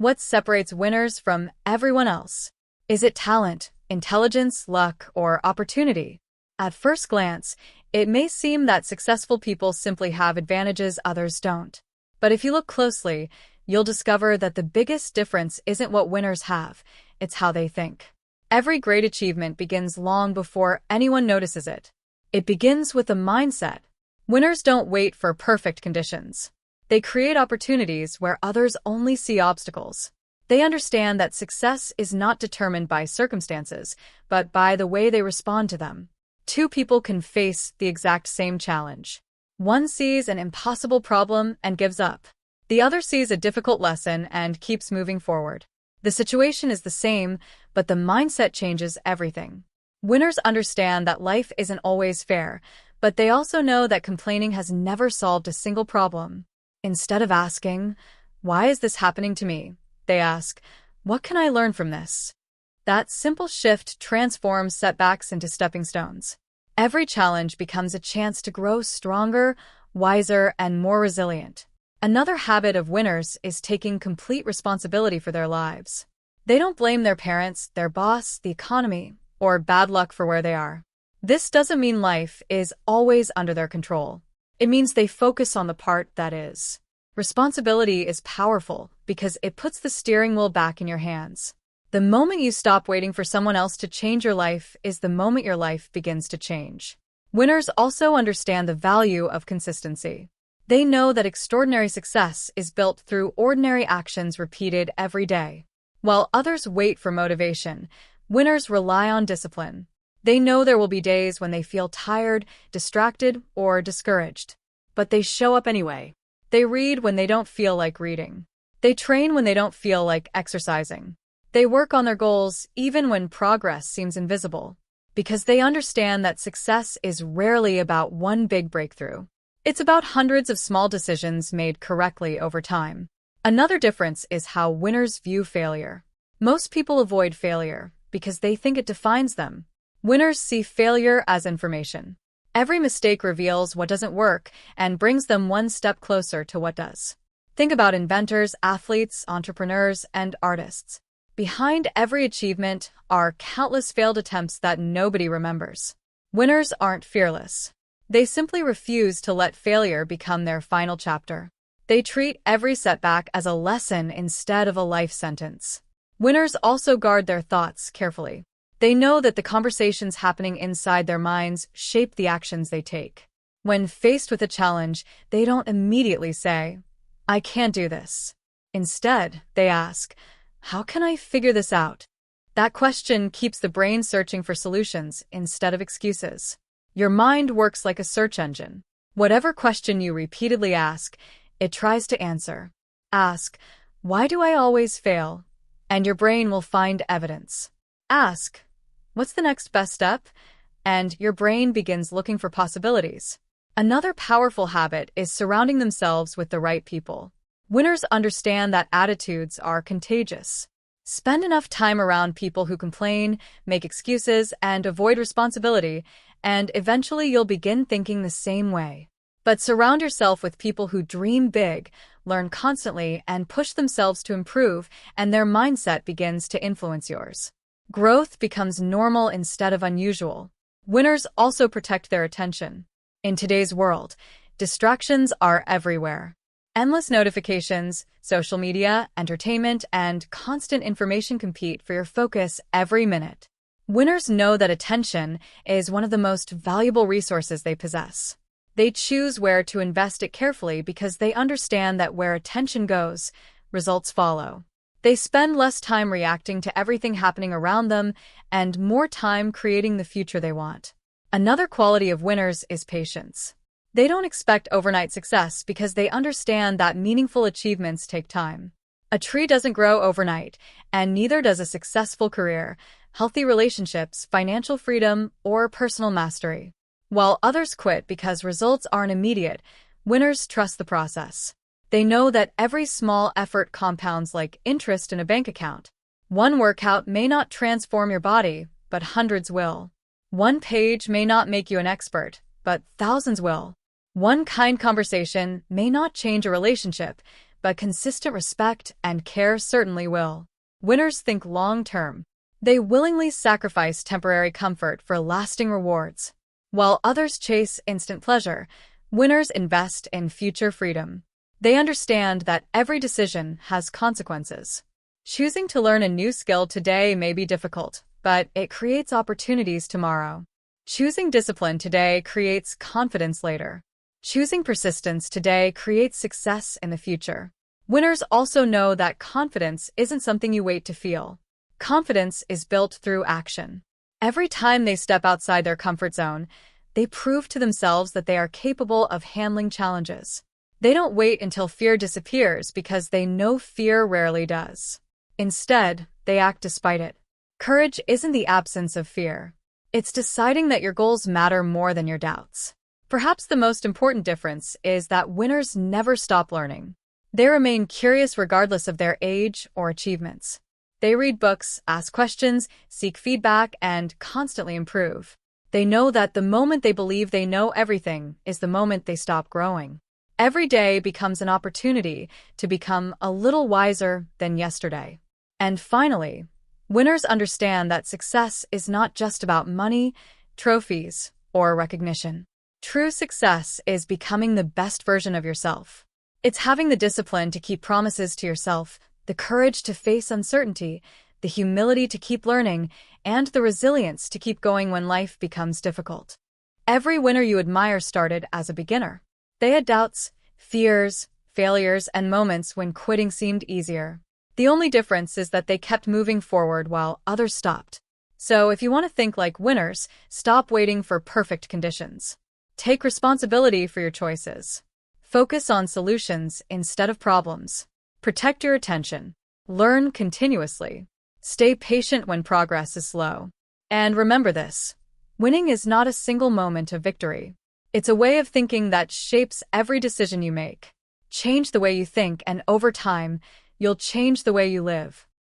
What separates winners from everyone else? Is it talent, intelligence, luck, or opportunity? At first glance, it may seem that successful people simply have advantages others don't. But if you look closely, you'll discover that the biggest difference isn't what winners have, it's how they think. Every great achievement begins long before anyone notices it. It begins with a mindset. Winners don't wait for perfect conditions. They create opportunities where others only see obstacles. They understand that success is not determined by circumstances, but by the way they respond to them. Two people can face the exact same challenge. One sees an impossible problem and gives up. The other sees a difficult lesson and keeps moving forward. The situation is the same, but the mindset changes everything. Winners understand that life isn't always fair, but they also know that complaining has never solved a single problem. Instead of asking, "Why is this happening to me?" they ask, "What can I learn from this?" That simple shift transforms setbacks into stepping stones. Every challenge becomes a chance to grow stronger, wiser, and more resilient. Another habit of winners is taking complete responsibility for their lives. They don't blame their parents, their boss, the economy, or bad luck for where they are. This doesn't mean life is always under their control. It means they focus on the part that is. Responsibility is powerful because it puts the steering wheel back in your hands. The moment you stop waiting for someone else to change your life is the moment your life begins to change. Winners also understand the value of consistency. They know that extraordinary success is built through ordinary actions repeated every day. While others wait for motivation, winners rely on discipline. They know there will be days when they feel tired, distracted, or discouraged. But they show up anyway. They read when they don't feel like reading. They train when they don't feel like exercising. They work on their goals even when progress seems invisible, because they understand that success is rarely about one big breakthrough. It's about hundreds of small decisions made correctly over time. Another difference is how winners view failure. Most people avoid failure because they think it defines them. Winners see failure as information. Every mistake reveals what doesn't work and brings them one step closer to what does. Think about inventors, athletes, entrepreneurs, and artists. Behind every achievement are countless failed attempts that nobody remembers. Winners aren't fearless. They simply refuse to let failure become their final chapter. They treat every setback as a lesson instead of a life sentence. Winners also guard their thoughts carefully. They know that the conversations happening inside their minds shape the actions they take. When faced with a challenge, they don't immediately say, "I can't do this." Instead, they ask, "How can I figure this out?" That question keeps the brain searching for solutions instead of excuses. Your mind works like a search engine. Whatever question you repeatedly ask, it tries to answer. Ask, "Why do I always fail?" And your brain will find evidence. Ask, "What's the next best step?" And your brain begins looking for possibilities. Another powerful habit is surrounding themselves with the right people. Winners understand that attitudes are contagious. Spend enough time around people who complain, make excuses, and avoid responsibility, and eventually you'll begin thinking the same way. But surround yourself with people who dream big, learn constantly, and push themselves to improve, and their mindset begins to influence yours. Growth becomes normal instead of unusual. Winners also protect their attention. In today's world, distractions are everywhere. Endless notifications, social media, entertainment, and constant information compete for your focus every minute. Winners know that attention is one of the most valuable resources they possess. They choose where to invest it carefully because they understand that where attention goes, results follow. They spend less time reacting to everything happening around them and more time creating the future they want. Another quality of winners is patience. They don't expect overnight success because they understand that meaningful achievements take time. A tree doesn't grow overnight, and neither does a successful career, healthy relationships, financial freedom, or personal mastery. While others quit because results aren't immediate, winners trust the process. They know that every small effort compounds like interest in a bank account. One workout may not transform your body, but hundreds will. One page may not make you an expert, but thousands will. One kind conversation may not change a relationship, but consistent respect and care certainly will. Winners think long-term. They willingly sacrifice temporary comfort for lasting rewards. While others chase instant pleasure, winners invest in future freedom. They understand that every decision has consequences. Choosing to learn a new skill today may be difficult, but it creates opportunities tomorrow. Choosing discipline today creates confidence later. Choosing persistence today creates success in the future. Winners also know that confidence isn't something you wait to feel. Confidence is built through action. Every time they step outside their comfort zone, they prove to themselves that they are capable of handling challenges. They don't wait until fear disappears because they know fear rarely does. Instead, they act despite it. Courage isn't the absence of fear. It's deciding that your goals matter more than your doubts. Perhaps the most important difference is that winners never stop learning. They remain curious regardless of their age or achievements. They read books, ask questions, seek feedback, and constantly improve. They know that the moment they believe they know everything is the moment they stop growing. Every day becomes an opportunity to become a little wiser than yesterday. And finally, winners understand that success is not just about money, trophies, or recognition. True success is becoming the best version of yourself. It's having the discipline to keep promises to yourself, the courage to face uncertainty, the humility to keep learning, and the resilience to keep going when life becomes difficult. Every winner you admire started as a beginner. They had doubts, fears, failures, and moments when quitting seemed easier. The only difference is that they kept moving forward while others stopped. So if you want to think like winners, stop waiting for perfect conditions. Take responsibility for your choices. Focus on solutions instead of problems. Protect your attention. Learn continuously. Stay patient when progress is slow. And remember this: winning is not a single moment of victory. It's a way of thinking that shapes every decision you make. Change the way you think, and over time, you'll change the way you live.